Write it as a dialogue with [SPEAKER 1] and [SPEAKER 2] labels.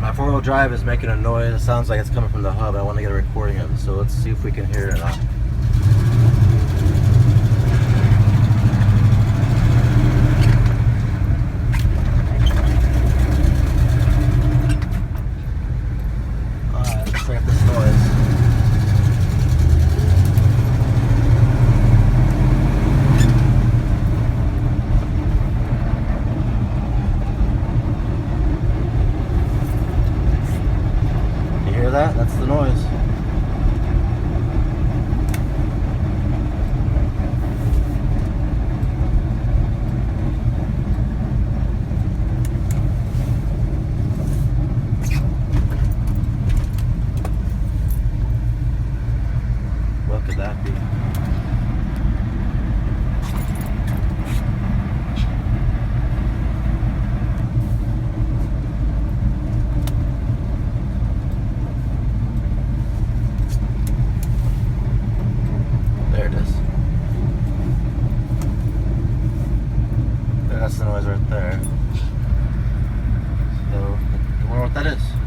[SPEAKER 1] My four-wheel drive is making a noise. It sounds like it's coming from the hub. I want to get a recording of it, so let's see if we can hear it or not. Alright, let's check this noise. Hear that? That's the noise. What could that be? There it is. That's the noise right there. So, I wonder what that is.